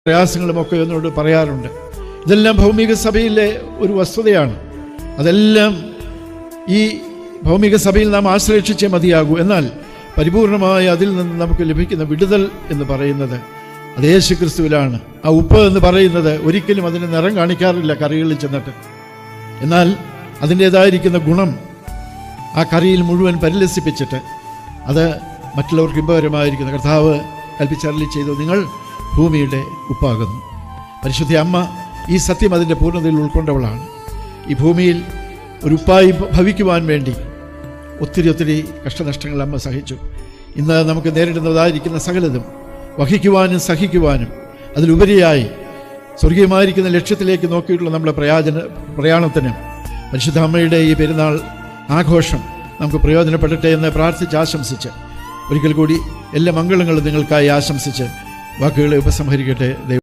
പ്രയാസങ്ങളുമൊക്കെ എന്നോട് പറയാറുണ്ട്. ഇതെല്ലാം ഭൗമിക സഭയിലെ ഒരു വസ്തുതയാണ്. അതെല്ലാം ഈ ഭൗമിക സഭയിൽ നാം ആശ്രയിച്ചേ മതിയാകൂ. എന്നാൽ പരിപൂർണമായ അതിൽ നിന്ന് നമുക്ക് ലഭിക്കുന്ന വിടുതൽ എന്ന് പറയുന്നത് അത് യേശു ക്രിസ്തുവിലാണ്. ആ ഉപ്പ് എന്ന് പറയുന്നത് ഒരിക്കലും അതിന് നിറം കാണിക്കാറില്ല കറികളിൽ ചെന്നിട്ട്. എന്നാൽ അതിൻ്റേതായിരിക്കുന്ന ഗുണം ആ കറിയിൽ മുഴുവൻ പരിലസിപ്പിച്ചിട്ട് അത് മറ്റുള്ളവർക്ക് ഇമ്പകരമായിരിക്കുന്ന കർത്താവ് കൽപ്പിച്ചരളി ചെയ്തു, നിങ്ങൾ ഭൂമിയുടെ ഉപ്പാകുന്നു. പരിശുദ്ധ അമ്മ ഈ സത്യം അതിൻ്റെ പൂർണ്ണതയിൽ ഉൾക്കൊണ്ടവളാണ്. ഈ ഭൂമിയിൽ ഒരു ഉപ്പായി ഭവിക്കുവാൻ വേണ്ടി ഒത്തിരി കഷ്ടനഷ്ടങ്ങൾ അമ്മ സഹിച്ചു. ഇന്ന് നമുക്ക് നേരിടുന്നതായിരിക്കുന്ന സകലതും വഹിക്കുവാനും സഹിക്കുവാനും അതിലുപരിയായി സ്വർഗീയമായിരിക്കുന്ന ലക്ഷ്യത്തിലേക്ക് നോക്കിയിട്ടുള്ള നമ്മുടെ പ്രയാണത്തിന് പരിശുദ്ധ അമ്മയുടെ ഈ പെരുന്നാൾ ആഘോഷം നമുക്ക് പ്രയോജനപ്പെടട്ടെ എന്ന് പ്രാർത്ഥിച്ച് ആശംസിച്ച് ഒരിക്കൽ കൂടി എല്ലാ മംഗളങ്ങളും നിങ്ങൾക്കായി ആശംസിച്ച് വാക്കുകളെ ഉപസംഹരിക്കട്ടെ.